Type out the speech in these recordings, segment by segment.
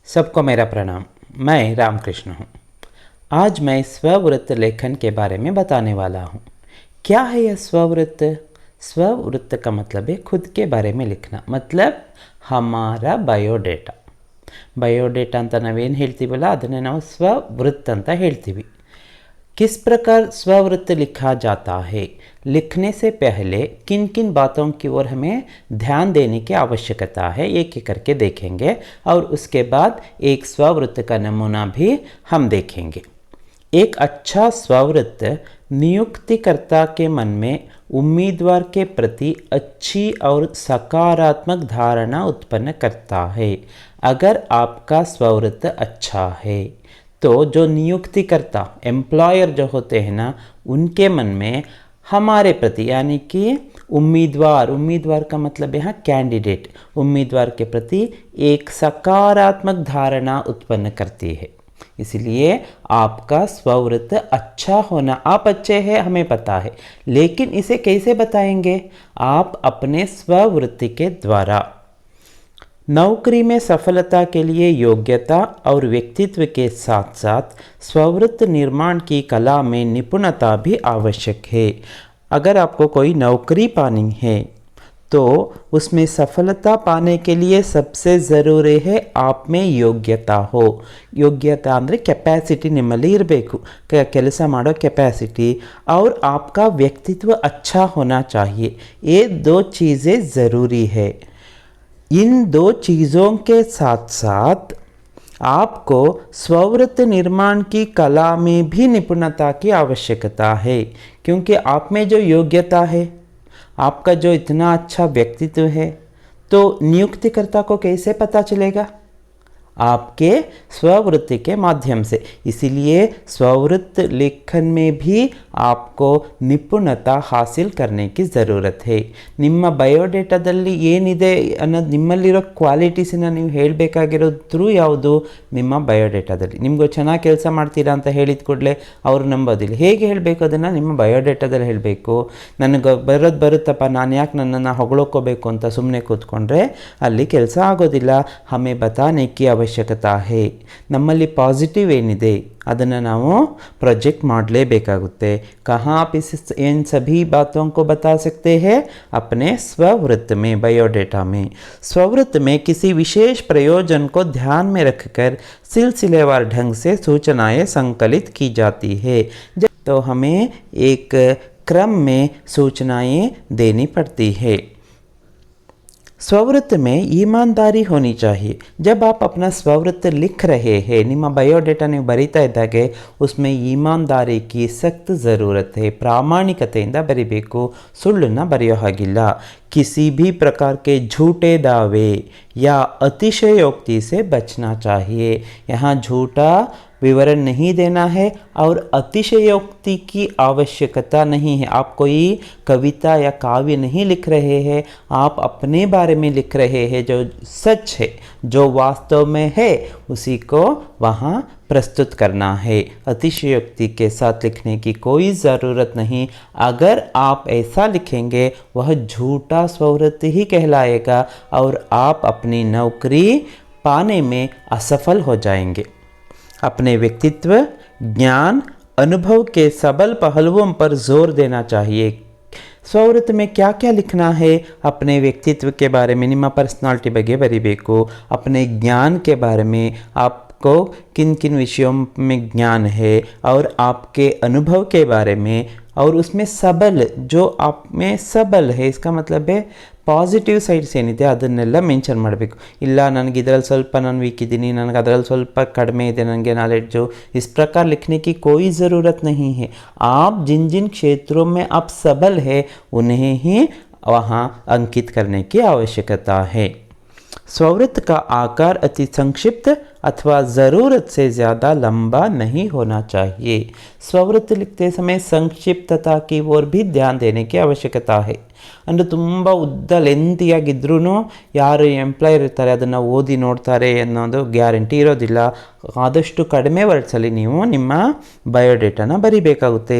सबको मेरा प्रणाम। मैं रामकृष्ण हूँ। आज मैं स्ववृत्त लेखन के बारे में बताने वाला हूँ। क्या है यह स्ववृत्त? स्ववृत्त का मतलब है खुद के बारे में लिखना, मतलब हमारा ಬಯೋಡೇಟಾ। ಬಯೋಡೇಟಾ ಅಂತ ನಾವೇನು ಹೇಳ್ತೀವಲ್ಲ ಅದನ್ನೇ ನಾವು ಸ್ವವೃತ್ತ ಅಂತ ಹೇಳ್ತೀವಿ। किस प्रकार स्ववृत्त लिखा जाता है? लिखने से पहले किन किन बातों की ओर हमें ध्यान देने की आवश्यकता है, एक एक करके देखेंगे और उसके बाद एक स्ववृत्त का नमूना भी हम देखेंगे। एक अच्छा स्ववृत्त नियुक्तिकर्ता के मन में उम्मीदवार के प्रति अच्छी और सकारात्मक धारणा उत्पन्न करता है। अगर आपका स्ववृत्त अच्छा है तो जो नियुक्तिकर्ता एम्प्लॉयर जो होते हैं ना, उनके मन में हमारे प्रति यानी कि उम्मीदवार का मतलब यहाँ कैंडिडेट, उम्मीदवार के प्रति एक सकारात्मक धारणा उत्पन्न करती है। इसलिए आपका स्ववृत्त अच्छा होना, आप अच्छे हैं हमें पता है, लेकिन इसे कैसे बताएंगे? आप अपने स्ववृत्ति के द्वारा। नौकरी में सफलता के लिए योग्यता और व्यक्तित्व के साथ साथ स्ववृत्त निर्माण की कला में निपुणता भी आवश्यक है। अगर आपको कोई नौकरी पानी है तो उसमें सफलता पाने के लिए सबसे ज़रूरी है आप में योग्यता हो। योग्यता ಅಂದರೆ ಕೆಪಾಸಿಟಿ ನಿಮ್ಮಲ್ಲಿ ಇರಬೇಕು, ಕೆಲಸ ಮಾಡೋ ಕೆಪಾಸಿಟಿ, और आपका व्यक्तित्व अच्छा होना चाहिए। ये दो चीज़ें ज़रूरी है। इन दो चीज़ों के साथ साथ आपको स्ववृत्त निर्माण की कला में भी निपुणता की आवश्यकता है, क्योंकि आप में जो योग्यता है, आपका जो इतना अच्छा व्यक्तित्व है, तो नियुक्तिकर्ता को कैसे पता चलेगा? आपके स्ववृत्ति के माध्यम से। इसीलिए स्ववृत्त लेखन में भी आपको निपुणता हासिल करने की ज़रूरत है। ನಿಮ್ಮ ಬಯೋಡೇಟಾದಲ್ಲಿ ಏನಿದೆ ಅನ್ನೋದು, ನಿಮ್ಮಲ್ಲಿರೋ ಕ್ವಾಲಿಟೀಸನ್ನ ನೀವು ಹೇಳಬೇಕಾಗಿರೋದು ಯಾವುದು? ನಿಮ್ಮ ಬಯೋಡೇಟಾದಲ್ಲಿ ನಿಮ್ಗೆ ಚೆನ್ನಾಗಿ ಕೆಲಸ ಮಾಡ್ತೀರಾ ಅಂತ ಹೇಳಿದ ಕೂಡಲೇ ಅವರು ನಂಬೋದಿಲ್ಲ। ಹೇಗೆ ಹೇಳಬೇಕು ಅದನ್ನು? ನಿಮ್ಮ ಬಯೋಡೇಟಾದಲ್ಲಿ ಹೇಳಬೇಕು। ನನಗೆ ಬರುತ್ತಪ್ಪ, ನಾನು ಯಾಕೆ ನನ್ನನ್ನು ಹೊಗಳೋಕೋಬೇಕು ಅಂತ ಸುಮ್ಮನೆ ಕೂತ್ಕೊಂಡ್ರೆ ಅಲ್ಲಿ ಕೆಲಸ ಆಗೋದಿಲ್ಲ। ಹಮೆ ಬತಾನೆ ಕಿ ಅವಶ್ಯಕತಾ ಹೇ। ನಮ್ಮಲ್ಲಿ ಪಾಸಿಟಿವ್ ಏನಿದೆ ಅದನ್ನು ನಾವು प्रोजेक्ट ಮಾಡಲೇಬೇಕಾಗುತ್ತೆ। कहाँ आप इन सभी बातों को बता सकते हैं? अपने स्ववृत्त में, बायोडेटा में। स्ववृत्त में किसी विशेष प्रयोजन को ध्यान में रखकर सिलसिलेवार ढंग से सूचनाएं संकलित की जाती है। तो हमें एक क्रम में सूचनाएं देनी पड़ती है। स्ववृत्त में ईमानदारी होनी चाहिए। जब आप अपना स्ववृत्त लिख रहे हैं, ನಿಮ್ಮ ಬಯೋಡೇಟಾ ನೀವು ಬರಿತಾ ಇದ್ದಾಗೆ उसमें ईमानदारी की सख्त ज़रूरत है। ಪ್ರಾಮಾಣಿಕತೆಯಿಂದ ಬರಿಬೇಕು, ಸುಳ್ಳನ್ನು ಬರೆಯೋ ಹಾಗಿಲ್ಲ। किसी भी प्रकार के झूठे दावे या अतिशयोक्ति से बचना चाहिए। यहाँ झूठा विवरण नहीं देना है और अतिशयोक्ति की आवश्यकता नहीं है। आप कोई कविता या काव्य नहीं लिख रहे हैं, आप अपने बारे में लिख रहे हैं। जो सच है, जो वास्तव में है, उसी को वहाँ प्रस्तुत करना है। अतिशयोक्ति के साथ लिखने की कोई ज़रूरत नहीं। अगर आप ऐसा लिखेंगे वह झूठा स्ववृत्त ही कहलाएगा और आप अपनी नौकरी पाने में असफल हो जाएंगे। अपने व्यक्तित्व, ज्ञान, अनुभव के सबल पहलुओं पर जोर देना चाहिए। स्ववृत्त में क्या क्या लिखना है? अपने व्यक्तित्व के बारे में, ನಿಮ್ಮ पर्सनालिटी ಬಗ್ಗೆ ಬರಿಬೇಕು। अपने ज्ञान के बारे में, आपको किन किन विषयों में ज्ञान है, और आपके अनुभव के बारे में, और उसमें सबल, जो आप में सबल है, इसका मतलब है ಪಾಸಿಟಿವ್ ಸೈಡ್ಸ್ ಏನಿದೆ ಅದನ್ನೆಲ್ಲ ಮೆನ್ಷನ್ ಮಾಡಬೇಕು। ಇಲ್ಲ ನನಗೆ ಇದರಲ್ಲಿ ಸ್ವಲ್ಪ ನಾನು ವೀಕ್ ಇದ್ದೀನಿ, ನನಗೆ ಅದರಲ್ಲಿ ಸ್ವಲ್ಪ ಕಡಿಮೆ ಇದೆ, ನನಗೆ ನಾಲೆಡ್ಜು, इस प्रकार लिखने की कोई ज़रूरत नहीं है। आप जिन जिन क्षेत्रों में आप सबल है उन्हें ही वहाँ अंकित करने की आवश्यकता है। स्ववृत्त का आकार अति संक्षिप्त अथवा ज़रूरत से ज़्यादा लंबा नहीं होना चाहिए। स्ववृत्त लिखते समय संक्षिप्तता की ओर भी ध्यान देने की आवश्यकता है। ಅಂದರೆ ತುಂಬ ಉದ್ದ ಲೆಂತಿಯಾಗಿದ್ರೂ ಯಾರು ಎಂಪ್ಲಾಯರ್ ಇರ್ತಾರೆ ಅದನ್ನು ಓದಿ ನೋಡ್ತಾರೆ ಅನ್ನೋದು ಗ್ಯಾರಂಟಿ ಇರೋದಿಲ್ಲ. ಆದಷ್ಟು ಕಡಿಮೆ ವರ್ಡ್ಸಲ್ಲಿ ನೀವು ನಿಮ್ಮ ಬಯೋಡೇಟಾನ ಬರಿಬೇಕಾಗುತ್ತೆ.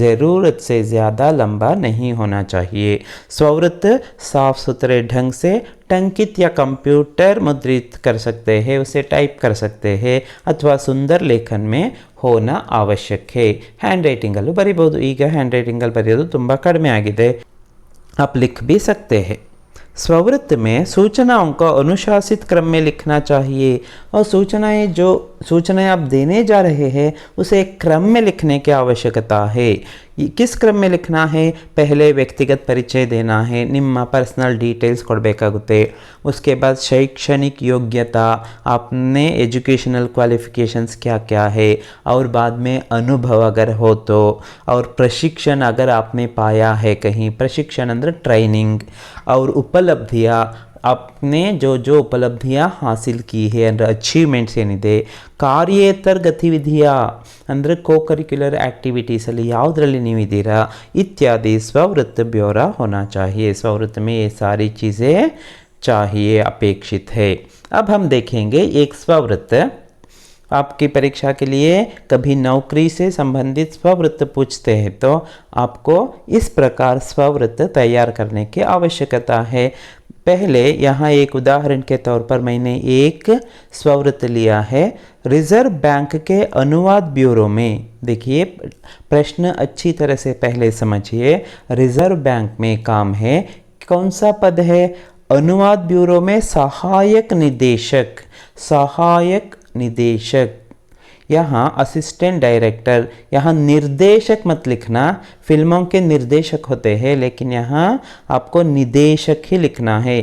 ज़रूरत से ज़्यादा लंबा नहीं होना चाहिए. स्ववृत्त साफ सुथरे ढंग से टंकित या कंप्यूटर मुद्रित कर सकते हैं, उसे टाइप कर सकते हैं अथवा सुंदर लेखन में होना आवश्यक है. ಹ್ಯಾಂಡ್ ರೈಟಿಂಗಲ್ಲೂ ಬರಿಬೋದು. ಈಗ ಹ್ಯಾಂಡ್ ರೈಟಿಂಗಲ್ಲಿ ಬರೆಯೋದು ತುಂಬ ಕಡಿಮೆ ಆಗಿದೆ. आप लिख भी सकते हैं. स्ववृत्त में सूचनाओं को अनुशासित क्रम में लिखना चाहिए और सूचनाएं आप देने जा रहे हैं उसे एक क्रम में लिखने की आवश्यकता है. किस क्रम में लिखना है? पहले व्यक्तिगत परिचय देना है, ನಿಮ್ಮ पर्सनल डिटेल्स ಕೊಡಬೇಕಾಗುತ್ತೆ. उसके बाद शैक्षणिक योग्यता, आपने एजुकेशनल क्वालिफिकेशंस क्या क्या है, और बाद में अनुभव अगर हो तो, और प्रशिक्षण अगर आपने पाया है कहीं, प्रशिक्षण ಅಂದರೆ ट्रेनिंग, और उपलब्धियाँ आपने जो उपलब्धियाँ हासिल की है ಅಂದರೆ ಅಚೀವ್ಮೆಂಟ್ಸ್ ಏನಿದೆ. ಕಾರ್ಯೇತರ ಗತಿವಿಧಿಯ ಅಂದರೆ ಕೋ ಕರಿಕ್ಯುಲರ್ ಆ್ಯಕ್ಟಿವಿಟೀಸಲ್ಲಿ ಯಾವುದರಲ್ಲಿ ನೀವಿದ್ದೀರಾ इत्यादि. स्ववृत्त ब्यौरा होना चाहिए. स्ववृत्त में ये सारी चीज़ें चाहिए, अपेक्षित है. अब हम देखेंगे एक स्ववृत्त. आपकी परीक्षा के लिए कभी नौकरी से संबंधित स्ववृत्त पूछते हैं तो आपको इस प्रकार स्ववृत्त तैयार करने की आवश्यकता है. पहले यहाँ एक उदाहरण के तौर पर मैंने एक स्ववृत्त लिया है. रिजर्व बैंक के अनुवाद ब्यूरो में, देखिए प्रश्न अच्छी तरह से पहले समझिए. रिजर्व बैंक में काम है, कौन सा पद है? अनुवाद ब्यूरो में सहायक निदेशक. सहायक निदेशक, यहाँ असिस्टेंट डायरेक्टर. यहाँ निर्देशक मत लिखना, फिल्मों के निर्देशक होते हैं, लेकिन यहाँ आपको निदेशक ही लिखना है.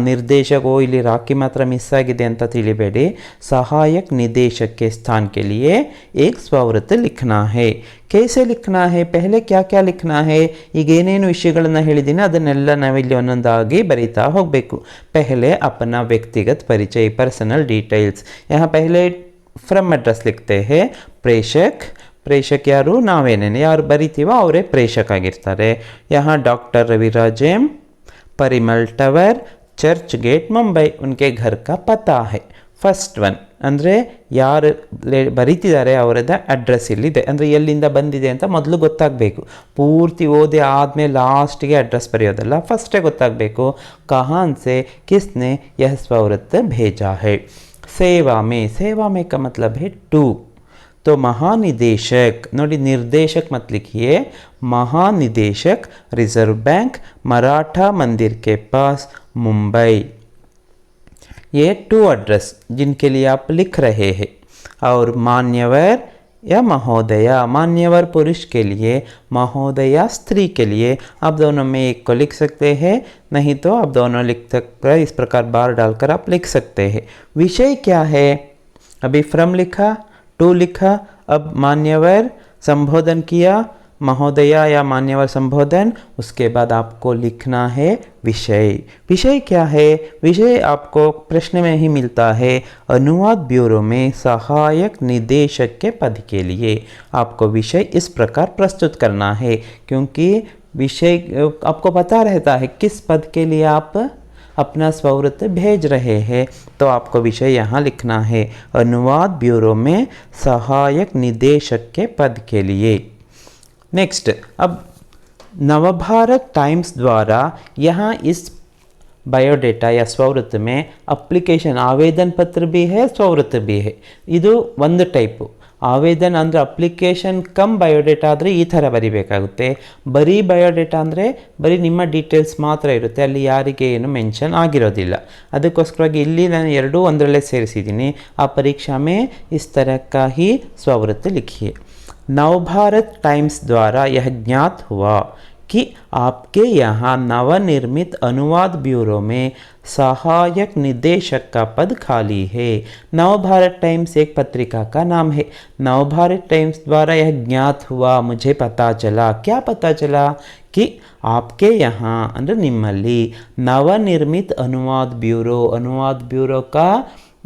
निर्देशक वो ಇಲ್ಲಿ ರಾಕಿ ಮಾತ್ರ ಮಿಸ್ ಆಗಿದೆ ಅಂತ ತಿಳಿಬೇಡಿ. सहायक निदेशक के स्थान के लिए एक स्ववृत्त लिखना है. कैसे लिखना है? पहले क्या क्या लिखना है? ಈಗ ಏನೇನು ವಿಷಯಗಳನ್ನು ಹೇಳಿದ್ದೀನಿ ಅದನ್ನೆಲ್ಲ ನಾವಿಲ್ಲಿ ಒಂದೊಂದಾಗಿ ಬರಿತಾ ಹೋಗಬೇಕು. पहले अपना व्यक्तिगत परिचय, पर्सनल डिटेल्स. यहाँ पहले ಫ್ರಮ್ ಅಡ್ರೆಸ್ लिखते हैं. ಪ್ರೇಷಕ್ ಯಾರು? ನಾವೇನೇನು ಯಾರು ಬರಿತೀವೋ ಅವರೇ ಪ್ರೇಷಕ್ ಆಗಿರ್ತಾರೆ. यहाँ doctor Raviraj M, Parimal tower, Churchgate Mumbai, उनके घर का पता है. ಫಸ್ಟ್ ಒನ್ ಅಂದರೆ ಯಾರು ಬರೀತಿದ್ದಾರೆ ಅವರದ ಅಡ್ರೆಸ್ ಇಲ್ಲಿದೆ, ಅಂದರೆ ಎಲ್ಲಿಂದ ಬಂದಿದೆ ಅಂತ ಮೊದಲು ಗೊತ್ತಾಗಬೇಕು. ಪೂರ್ತಿ ಓದಿ ಆದಮೇಲೆ ಲಾಸ್ಟಿಗೆ ಅಡ್ರೆಸ್ ಬರೆಯೋದಲ್ಲ, ಫಸ್ಟೇ ಗೊತ್ತಾಗಬೇಕು. ಕಹಾನ್ ಸೆ ಕಿಸ್ನೆ ಯಹ ಸ್ವವೃತ್ತ ಭೇಜಾ ಹೈ. सेवा में का मतलब है टू. तो महानिदेशक, नोडी निर्देशक मत लिखिए, महानिदेशक रिजर्व बैंक मराठा मंदिर के पास मुंबई. ये टू एड्रेस जिनके लिए आप लिख रहे हैं. और मान्यवर या महोदया, मान्यवर पुरुष के लिए, महोदया स्त्री के लिए. आप दोनों में एक को लिख सकते हैं, नहीं तो आप दोनों लिख सकते हैं. इस प्रकार बार डालकर आप लिख सकते हैं. विषय क्या है? अभी फ्रॉम लिखा, टू लिखा, अब मान्यवर संबोधन किया, महोदया या मान्यवर संबोधन, उसके बाद आपको लिखना है विषय. विषय क्या है? विषय आपको प्रश्न में ही मिलता है. अनुवाद ब्यूरो में सहायक निदेशक के पद के लिए आपको विषय इस प्रकार प्रस्तुत करना है, क्योंकि विषय आपको पता रहता है किस पद के लिए आप अपना स्ववृत्त भेज रहे हैं, तो आपको विषय यहाँ लिखना है. अनुवाद ब्यूरो में सहायक निदेशक के पद के लिए. नेक्स्ट, अब नवभारत टाइम्स द्वारा यहाँ इस बायोडेटा या स्ववृत्त में अप्लिकेशन आवेदन पत्र भी है, स्ववृत्त भी है. ಇದು ಒಂದು ಟೈಪು. ಆವೇದನ ಅಂದರೆ ಅಪ್ಲಿಕೇಶನ್ ಕಮ್ ಬಯೋಡೇಟಾ ಆದರೆ ಈ ಥರ ಬರಿಬೇಕಾಗುತ್ತೆ. ಬರೀ ಬಯೋಡೇಟಾ ಅಂದರೆ ಬರೀ ನಿಮ್ಮ ಡೀಟೇಲ್ಸ್ ಮಾತ್ರ ಇರುತ್ತೆ, ಅಲ್ಲಿ ಯಾರಿಗೆ ಏನು ಮೆನ್ಷನ್ ಆಗಿರೋದಿಲ್ಲ. ಅದಕ್ಕೋಸ್ಕರವಾಗಿ ಇಲ್ಲಿ ನಾನು ಎರಡೂ ಒಂದರಲ್ಲೇ ಸೇರಿಸಿದ್ದೀನಿ. ಆ ಪರೀಕ್ಷಾ में इस तरह का ही स्ववृत्त लिखिए. नवभारत टाइम्स द्वारा यह ज्ञात हुआ कि आपके यहाँ नवनिर्मित अनुवाद ब्यूरो में सहायक निदेशक का पद खाली है. नवभारत टाइम्स एक पत्रिका का नाम है. नवभारत टाइम्स द्वारा यह ज्ञात हुआ, मुझे पता चला. क्या पता चला? कि आपके यहाँ अंदर निम्मली नवनिर्मित अनुवाद ब्यूरो का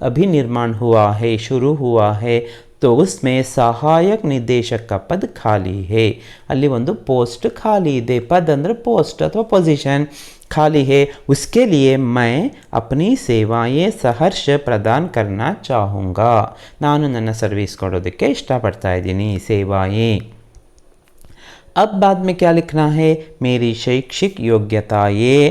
अभी निर्माण हुआ है, शुरू हुआ है. तो उसमें सहायक निदेशक का पद खाली है। ಅಲ್ಲಿ ಒಂದು पोस्ट खाली ಇದೆ। पद ಅಂದ್ರೆ पोस्ट अथवा पोजीशन खाली है। उसके लिए मैं अपनी सेवाएं सहर्ष प्रदान करना चाहूँगा। ನಾನು ನನ್ನ ಸರ್ವಿಸ್ ಕೊಡೋದಕ್ಕೆ ಇಷ್ಟಪಡ್ತಾ ಇದ್ದೀನಿ। सेवाएं। अब बाद में क्या लिखना है? मेरी शैक्षिक योग्यताएं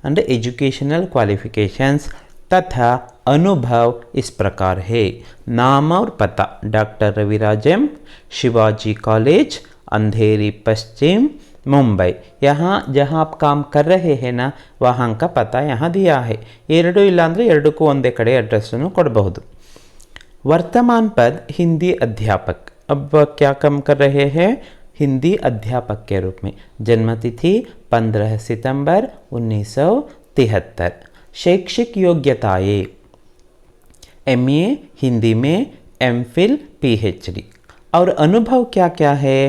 अंडर एजुकेशनल क्वालिफिकेशंस तथा अनुभव इस प्रकार है। नाम और पता: डॉक्टर रविराजम, शिवाजी कॉलेज, अंधेरी पश्चिम, मुंबई। यहाँ जहाँ आप काम कर रहे हैं ना, वहाँ का पता यहाँ दिया है। ಎರಡು ಇಲ್ಲ ಅಂದರೆ ಎರಡಕ್ಕೂ ಒಂದೇ ಕಡೆ ಅಡ್ರೆಸ್ಸನ್ನು ಕೊಡಬಹುದು। वर्तमान पद हिंदी अध्यापक। अब क्या काम कर रहे हैं? हिंदी अध्यापक के रूप में। जन्मतिथि 15 सितंबर 1973। शैक्षिक योग्यताएं: MA हिंदी में, MPhil PhD। और अनुभव क्या क्या है?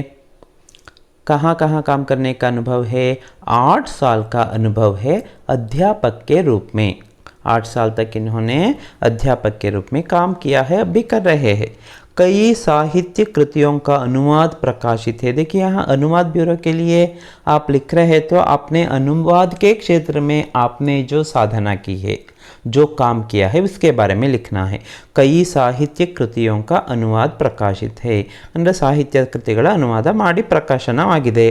कहाँ कहाँ काम करने का अनुभव है? 8 साल का अनुभव है अध्यापक के रूप में। 8 साल तक इन्होंने अध्यापक के रूप में काम किया है, अब भी कर रहे हैं। कई साहित्य कृतियों का अनुवाद प्रकाशित है। देखिए यहाँ अनुवाद ब्यूरो के लिए आप लिख रहे हैं तो आपने अनुवाद के क्षेत्र में आपने जो साधना की है, जो काम किया है, उसके बारे में लिखना है। कई साहित्य कृतियों का अनुवाद प्रकाशित है ಅಂದರೆ ಸಾಹಿತ್ಯ ಕೃತಿಗಳ ಅನುವಾದ ಮಾಡಿ ಪ್ರಕಾಶನವಾಗಿದೆ।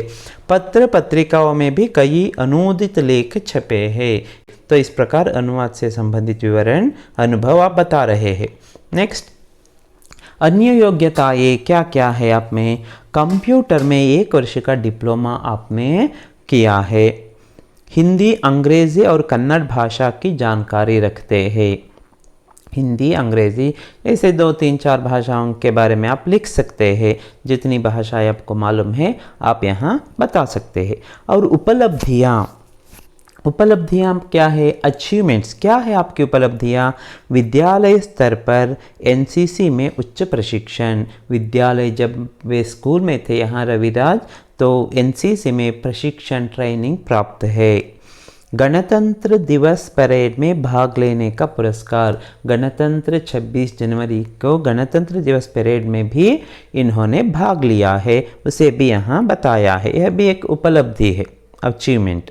पत्र पत्रिकाओं में भी कई अनूदित लेख छपे हैं। तो इस प्रकार अनुवाद से संबंधित विवरण अनुभव आप बता रहे हैं। नेक्स्ट, अन्य योग्यताएं क्या क्या है आप में? कंप्यूटर में 1 वर्ष का डिप्लोमा आपने किया है। हिंदी, अंग्रेज़ी और कन्नड़ भाषा की जानकारी रखते हैं। हिंदी, अंग्रेज़ी ऐसे 2, 3, 4 भाषाओं के बारे में आप लिख सकते हैं। जितनी भाषाएं आपको मालूम है आप यहाँ बता सकते हैं। और उपलब्धियाँ क्या है? अचीवमेंट्स क्या है आपकी उपलब्धियाँ? विद्यालय स्तर पर NCC में उच्च प्रशिक्षण। विद्यालय जब वे स्कूल में थे यहाँ रविराज, तो NCC में प्रशिक्षण ट्रेनिंग प्राप्त है। गणतंत्र दिवस परेड में भाग लेने का पुरस्कार। गणतंत्र 26 जनवरी को गणतंत्र दिवस परेड में भी इन्होंने भाग लिया है, उसे भी यहाँ बताया है। यह भी एक उपलब्धि है, अचीवमेंट।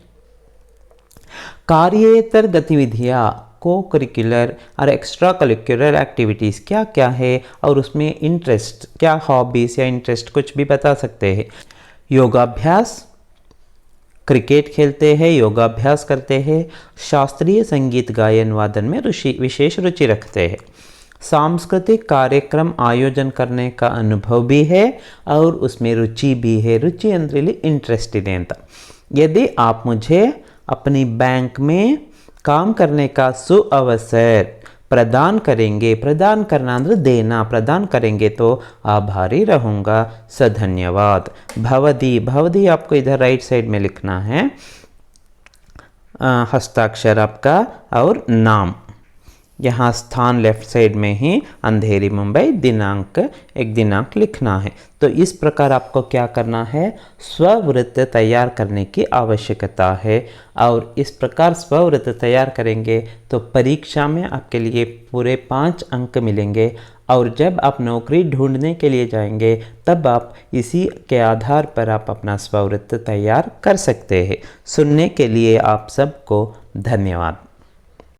कार्येतर गतिविधियाँ, को करिकुलर और एक्स्ट्रा करिकुलर एक्टिविटीज़ क्या क्या है, और उसमें इंटरेस्ट क्या, हॉबीज़ या इंटरेस्ट कुछ भी बता सकते हैं। योगाभ्यास, क्रिकेट खेलते हैं, योगाभ्यास करते हैं। शास्त्रीय संगीत गायन वादन में विशेष रुचि रखते हैं। सांस्कृतिक कार्यक्रम आयोजन करने का अनुभव भी है और उसमें रुचि भी है। रुचि ಅಂದರೆ ಇಲ್ಲಿ इंटरेस्ट ಇದೆ ಅಂತ। यदि आप मुझे अपनी बैंक में काम करने का सुअवसर प्रदान करेंगे, प्रदान करना ಅಂದ್ರೆ देना, प्रदान करेंगे तो आभारी रहूँगा। सधन्यवाद। भवदी, भवदी आपको इधर राइट साइड में लिखना है, हस्ताक्षर आपका और नाम। यहाँ स्थान लेफ्ट साइड में ही अंधेरी मुंबई, दिनांक, एक दिनांक लिखना है। तो इस प्रकार आपको क्या करना है? स्ववृत्त तैयार करने की आवश्यकता है। और इस प्रकार स्ववृत्त तैयार करेंगे तो परीक्षा में आपके लिए पूरे 5 अंक मिलेंगे। और जब आप नौकरी ढूंढने के लिए जाएंगे तब आप इसी के आधार पर आप अपना स्ववृत्त तैयार कर सकते हैं। सुनने के लिए आप सबको धन्यवाद।